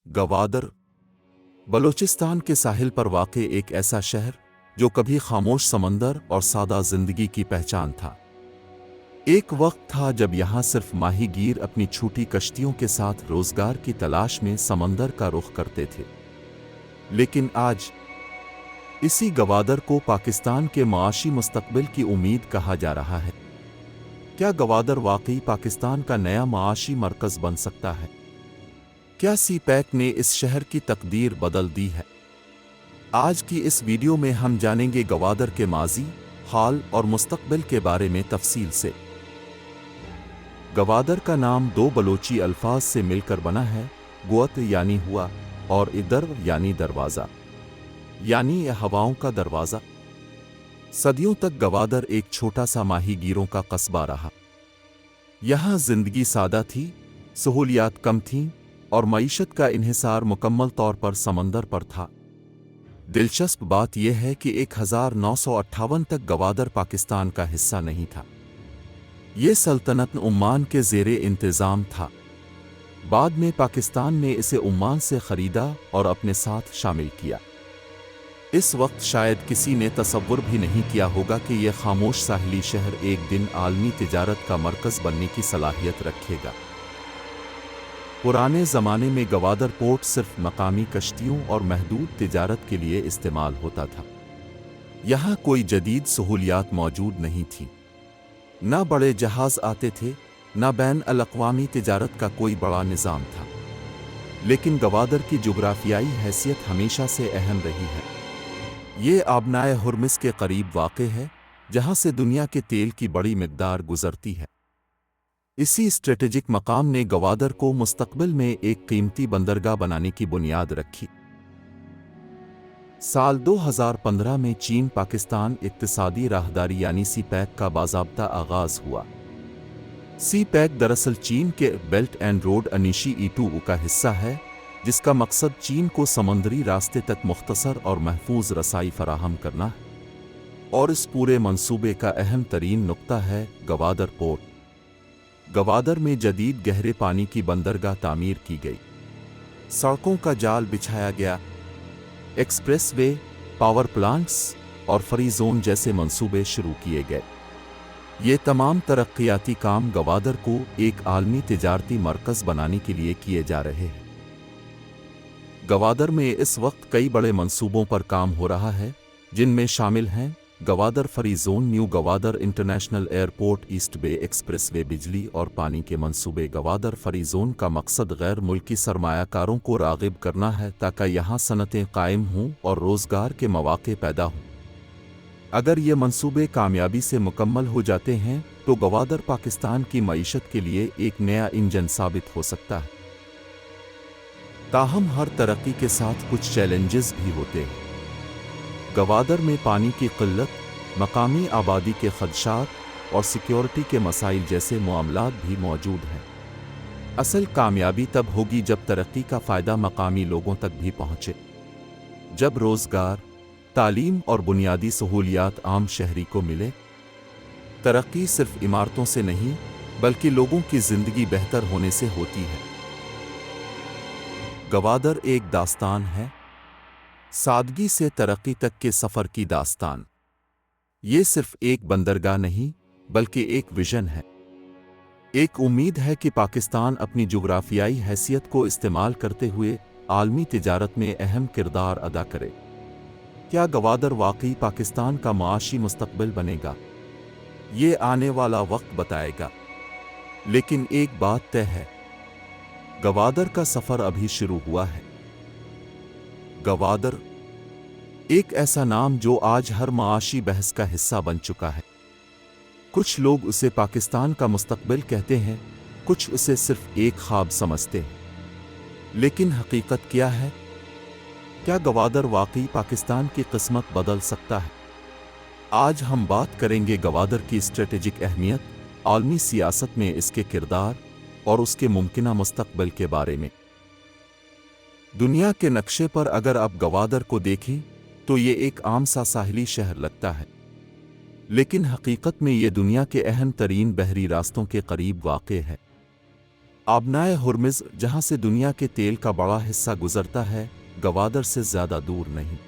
गवादर बलूचिस्तान के साहिल पर वाक़ एक ऐसा शहर जो कभी खामोश समंदर और सादा जिंदगी की पहचान था। एक वक्त था जब यहाँ सिर्फ माहीगीर अपनी छोटी कश्तियों के साथ रोजगार की तलाश में समंदर का रुख करते थे। लेकिन आज इसी गवादर को पाकिस्तान के माशी मुस्तकबिल की उम्मीद कहा जा रहा है। क्या गवादर वाकई पाकिस्तान का नया माशी मरकज बन सकता है? क्या सी पैक ने इस शहर की तकदीर बदल दी है? आज की इस वीडियो में हम जानेंगे गवादर के माजी, हाल और मुस्तकबिल के बारे में तफसील से। गवादर का नाम दो बलोची अल्फाज से मिलकर बना है, गुअत यानी हुआ और इदर यानी दरवाज़ा, यानी यह हवाओं का दरवाज़ा। सदियों तक गवादर एक छोटा सा माहीगीरों का कस्बा रहा। यहाँ जिंदगी सादा थी, सहूलियात कम थीं और मईशत का इन्हिसार मुकम्मल तौर पर समंदर पर था। दिलचस्प बात यह है कि 1958 तक गवादर पाकिस्तान का हिस्सा नहीं था। ये सल्तनत उम्मान के ज़ेरे इंतज़ाम था। बाद में पाकिस्तान ने इसे उम्मान से ख़रीदा और अपने साथ शामिल किया। इस वक्त शायद किसी ने तसव्वुर भी नहीं किया होगा कि यह खामोश साहिली शहर एक दिन आलमी तिजारत का मरकज़ बनने की सलाहियत रखेगा। पुराने ज़माने में गवादर पोर्ट सिर्फ मकामी कश्तियों और महदूद तिजारत के लिए इस्तेमाल होता था। यहाँ कोई जदीद सहूलियात मौजूद नहीं थी। न बड़े जहाज़ आते थे, न बैन अल-अक़वामी तिजारत का कोई बड़ा निज़ाम था। लेकिन गवादर की जुग्राफियाई हैसियत हमेशा से अहम रही है। ये आबनाए हुर्मिस के करीब वाक़ है, जहाँ से दुनिया के तेल की बड़ी मिक़दार गुज़रती है। इसी स्ट्रेटेजिक मकाम ने गवादर को मुस्तक़बिल में एक कीमती बंदरगाह बनाने की बुनियाद रखी। साल 2015 में चीन पाकिस्तान इक्तिसादी राहदारी यानी सी पैक का बाज़ाब्ता आगाज़ हुआ। सी पैक दरअसल चीन के बेल्ट एंड रोड इनिशिएटिव का हिस्सा है, जिसका मकसद चीन को समंदरी रास्ते तक मुख्तसर और महफूज रसाई फराहम करना है। और इस पूरे मंसूबे का अहम तरीन नुक्ता है गवादर पोर्ट। गवादर में जदीद गहरे पानी की बंदरगाह तामीर की गई, सड़कों का जाल बिछाया गया, एक्सप्रेसवे, पावर प्लांट्स और फ्री जोन जैसे मंसूबे शुरू किए गए। ये तमाम तरक्याती काम गवादर को एक आलमी तिजारती मरकज़ बनाने के लिए किए जा रहे हैं। गवादर में इस वक्त कई बड़े मंसूबों पर काम हो रहा है, जिनमें शामिल हैं Gwadar free zone, new Gwadar international airport, east bay expressway, बिजली और पानी के मंसूबे। गवादर फ्री जोन का मकसद गैर मुल्की सरमायाकारों को राग़िब करना है ताकि यहाँ सनतें कायम हों और रोज़गार के मौक़े पैदा हों। अगर ये मंसूबे कामयाबी से मुकम्मल हो जाते हैं तो गवादर पाकिस्तान की मईशत के लिए एक नया इंजन साबित हो सकता है। ताहम हर तरक्की के साथ कुछ चैलेंजेस भी होते हैं। गवादर में पानी की क़िल्लत, मकामी आबादी के ख़दशात और सिक्योरिटी के मसाइल जैसे मामलात भी मौजूद हैं। असल कामयाबी तब होगी जब तरक्की का फ़ायदा मकामी लोगों तक भी पहुँचे, जब रोज़गार, तालीम और बुनियादी सहूलियात आम शहरी को मिले। तरक्की सिर्फ इमारतों से नहीं बल्कि लोगों की ज़िंदगी बेहतर होने से होती है। गवादर एक दास्तान है, सादगी से तरक्की तक के सफ़र की दास्तान। ये सिर्फ एक बंदरगाह नहीं बल्कि एक विजन है, एक उम्मीद है कि पाकिस्तान अपनी जुग्राफियाई हैसियत को इस्तेमाल करते हुए आलमी तिजारत में अहम किरदार अदा करे। क्या गवादर वाकई पाकिस्तान का माशी मुस्तकबिल बनेगा? ये आने वाला वक्त बताएगा। लेकिन एक बात तय है, गवादर का सफ़र अभी शुरू हुआ है। गवादर एक ऐसा नाम जो आज हर माशी बहस का हिस्सा बन चुका है। कुछ लोग उसे पाकिस्तान का मुस्तकबिल कहते हैं, कुछ उसे सिर्फ एक ख्वाब समझते हैं। लेकिन हकीकत क्या है? क्या गवादर वाकई पाकिस्तान की किस्मत बदल सकता है? आज हम बात करेंगे गवादर की स्ट्रेटेजिक अहमियत, आलमी सियासत में इसके किरदार और उसके मुमकिना मुस्तकबिल के बारे में। दुनिया के नक्शे पर अगर आप गवादर को देखें तो ये एक आम सा साहिली शहर लगता है, लेकिन हकीकत में ये दुनिया के अहम तरीन बहरी रास्तों के करीब वाक़ है। आबनाए हुर्मुज़, जहां से दुनिया के तेल का बड़ा हिस्सा गुजरता है, गवादर से ज़्यादा दूर नहीं।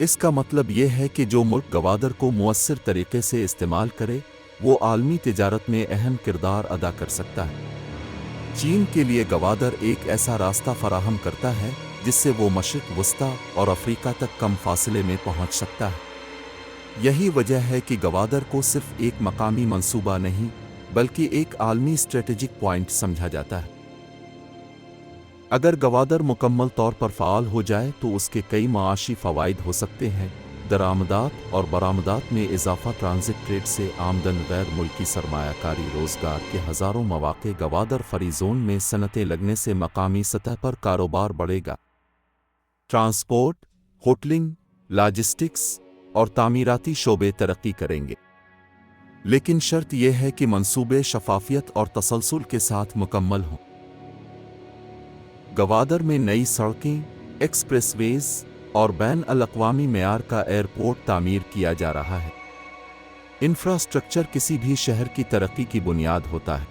इसका मतलब यह है कि जो मुल्क गवादर को मुअस्सिर तरीके से इस्तेमाल करे, वो आलमी तिजारत में अहम किरदार अदा कर सकता है। चीन के लिए गवादर एक ऐसा रास्ता फराहम करता है जिससे वो मशरिक़ वस्ता और अफ्रीका तक कम फासले में पहुंच सकता है। यही वजह है कि गवादर को सिर्फ एक मकामी मंसूबा नहीं, बल्कि एक आलमी स्ट्रेटेजिक पॉइंट समझा जाता है। अगर गवादर मुकम्मल तौर पर फ़ाल हो जाए तो उसके कई माशी फ़वाइद हो सकते हैं। दरामदात और बरामदात में इजाफा, ट्रांजिट ट्रेड से आमदन, गैर मुल्की सरमायाकारी, रोज़गार के हज़ारों मौक़े। गवादर फ्री ज़ोन में सनतें लगने से मकामी सतह पर कारोबार बढ़ेगा। ट्रांसपोर्ट, होटलिंग, लॉजिस्टिक्स और तामीराती शोबे तरक्की करेंगे। लेकिन शर्त यह है कि मंसूबे शफाफियत और तसलसल के साथ मुकम्मल हों। गवादर में नई सड़कें, एक्सप्रेसवेज और बैन अल-अक़वामी मेयार का एयरपोर्ट तामीर किया जा रहा है। इंफ्रास्ट्रक्चर किसी भी शहर की तरक्की की बुनियाद होता है।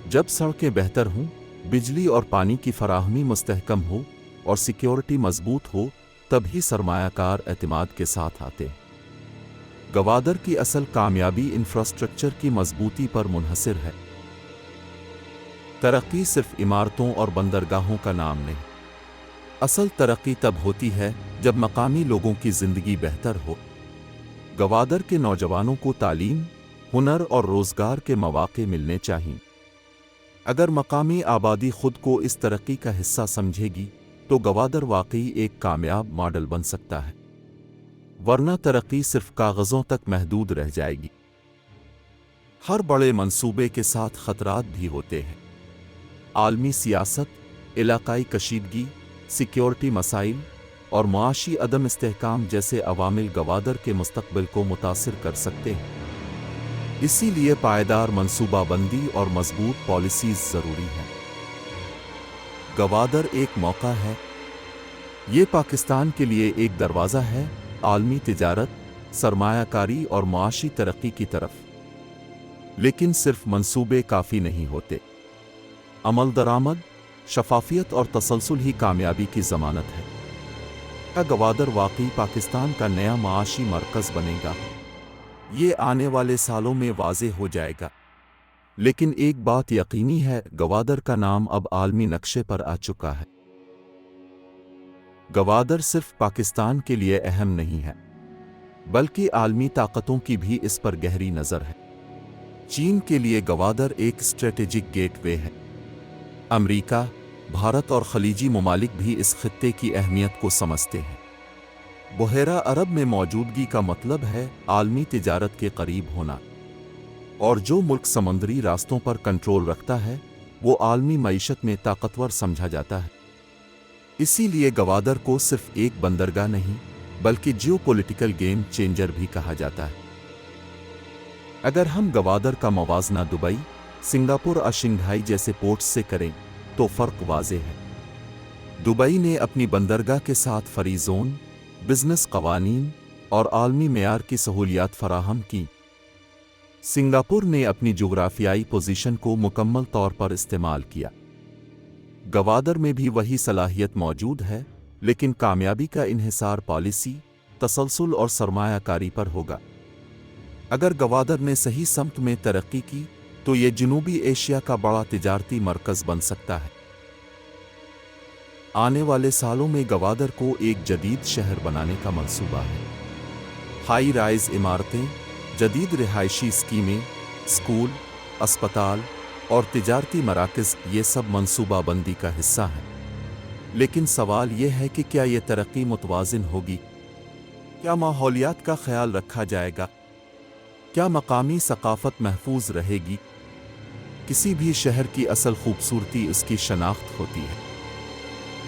जब सड़कें बेहतर हों, बिजली और पानी की फराहमी मुस्तहकम हो और सिक्योरिटी मजबूत हो, तभी सरमायाकार एतमाद के साथ आते हैं। गवादर की असल कामयाबी इंफ्रास्ट्रक्चर की मजबूती पर मुनहसर है। तरक्की सिर्फ इमारतों और बंदरगाहों का नाम नहीं। असल तरक्की तब होती है जब मकामी लोगों की ज़िंदगी बेहतर हो। गवादर के नौजवानों को तालीम, हुनर और रोज़गार के मौक़े मिलने चाहिए। अगर मकामी आबादी खुद को इस तरक्की का हिस्सा समझेगी तो गवादर वाकई एक कामयाब मॉडल बन सकता है, वरना तरक्की सिर्फ कागज़ों तक महदूद रह जाएगी। हर बड़े मंसूबे के साथ खतरात भी होते हैं। आलमी सियासत, इलाकाई कशीदगी, सिक्योरिटी मसाइल और मुआशी अदम इस्तेहकाम जैसे अवामिल गवादर के मुस्तक़बिल को मुतासिर कर सकते हैं। इसीलिए पायदार मंसूबाबंदी और मजबूत पॉलिसीज़ ज़रूरी हैं। गवादर एक मौका है। ये पाकिस्तान के लिए एक दरवाज़ा है आलमी तिजारत, सरमायाकारी और मुआशी तरक्की की तरफ। लेकिन सिर्फ मंसूबे काफ़ी नहीं होते। अमल दरामद, शफाफियत और तसलसल ही कामयाबी की ज़मानत है। क्या गवादर वाकई पाकिस्तान का नया माशी मरकज़ बनेगा? ये आने वाले सालों में वाज़े हो जाएगा। लेकिन एक बात यकीनी है, गवादर का नाम अब आलमी नक्शे पर आ चुका है। गवादर सिर्फ पाकिस्तान के लिए अहम नहीं है, बल्कि आलमी ताकतों की भी इस पर गहरी नज़र है। चीन के लिए गवादर एक स्ट्रेटेजिक गेटवे है। अमेरिका, भारत और खलीजी ममालिक भी इस खित्ते की अहमियत को समझते हैं। बहरा अरब में मौजूदगी का मतलब है आलमी तिजारत के करीब होना, और जो मुल्क समंदरी रास्तों पर कंट्रोल रखता है वो आलमी मईशत में ताकतवर समझा जाता है। इसीलिए गवादर को सिर्फ एक बंदरगाह नहीं, बल्कि जियोपॉलिटिकल गेम चेंजर भी कहा जाता है। अगर हम गवादर का मवाजना दुबई, सिंगापुर और शंघाई जैसे पोर्ट्स से करें तो फ़र्क वाज़ेह है। दुबई ने अपनी बंदरगाह के साथ फ्री ज़ोन, बिजनेस कवानीन और आलमी मेयार की सहूलियात फराहम की। सिंगापुर ने अपनी जोग्राफियाई पोजीशन को मुकम्मल तौर पर इस्तेमाल किया। गवादर में भी वही सलाहियत मौजूद है, लेकिन कामयाबी का इन्हिसार पॉलिसी, तसलसल और सरमायाकारी पर होगा। अगर गवादर ने सही समत में तरक्की की तो ये जनूबी एशिया का बड़ा तिजारती मरकज़ बन सकता है। आने वाले सालों में गवादर को एक जदीद शहर बनाने का मंसूबा है। हाई राइज इमारतें, जदीद रिहायशी स्कीमें, स्कूल, अस्पताल और तिजारती मराकज़, ये सब मंसूबाबंदी का हिस्सा हैं। लेकिन सवाल ये है कि क्या ये तरक्की मुतवाज़िन होगी? क्या माहौलियात का ख्याल रखा जाएगा? क्या मकामी सकाफ़त महफूज रहेगी? किसी भी शहर की असल खूबसूरती उसकी शनाख्त होती है।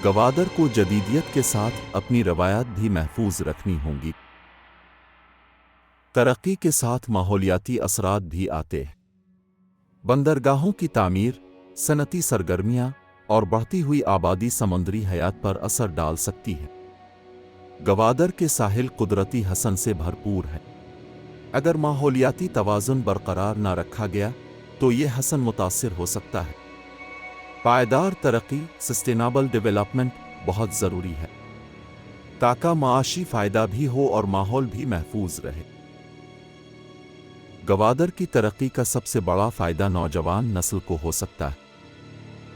गवादर को जदीदियत के साथ अपनी रवायात भी महफूज रखनी होंगी। तरक्की के साथ माहौलियाती असरात भी आते हैं। बंदरगाहों की तामीर, सनती सरगर्मियाँ और बढ़ती हुई आबादी समुद्री हयात पर असर डाल सकती है। गवादर के साहिल कुदरती हसन से भरपूर है। अगर माहौलियाती तवाज़ुन बरकरार न रखा गया तो ये हसन मुतासिर हो सकता है। پائیدار ترقی سسٹینیبل ڈیولپمنٹ بہت ضروری ہے تاکہ معاشی فائدہ بھی ہو اور ماحول بھی محفوظ رہے۔ گوادر کی ترقی کا سب سے بڑا فائدہ نوجوان نسل کو ہو سکتا ہے۔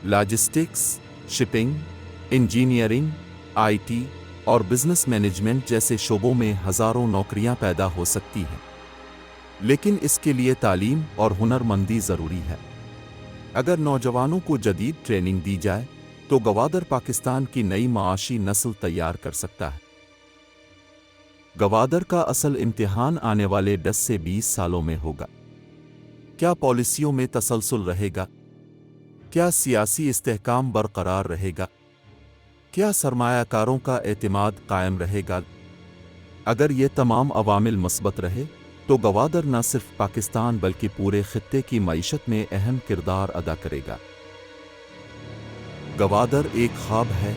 Logistics, shipping, engineering, I T اور بزنس مینجمنٹ جیسے شعبوں میں ہزاروں نوکریاں پیدا ہو سکتی ہیں، لیکن اس کے لیے تعلیم اور ہنرمندی ضروری ہے۔ اگر نوجوانوں کو جدید ٹریننگ دی جائے تو گوادر پاکستان کی نئی معاشی نسل تیار کر سکتا ہے۔ گوادر کا اصل امتحان آنے والے 10 سے 20 سالوں میں ہوگا۔ کیا پالیسیوں میں تسلسل رہے گا؟ کیا سیاسی استحکام برقرار رہے گا؟ کیا سرمایہ کاروں کا اعتماد قائم رہے گا؟ اگر یہ تمام عوامل مثبت رہے تو گوادر نہ صرف پاکستان بلکہ پورے خطے کی معیشت میں اہم کردار ادا کرے گا۔ گوادر ایک خواب ہے،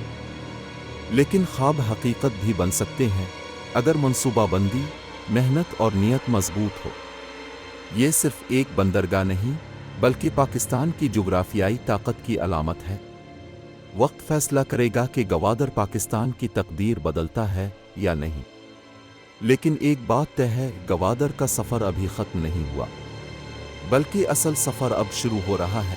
لیکن خواب حقیقت بھی بن سکتے ہیں اگر منصوبہ بندی، محنت اور نیت مضبوط ہو۔ یہ صرف ایک بندرگاہ نہیں بلکہ پاکستان کی جغرافیائی طاقت کی علامت ہے۔ وقت فیصلہ کرے گا کہ گوادر پاکستان کی تقدیر بدلتا ہے یا نہیں۔ لیکن ایک بات طے ہے، گوادر کا سفر ابھی ختم نہیں ہوا، بلکہ اصل سفر اب شروع ہو رہا ہے۔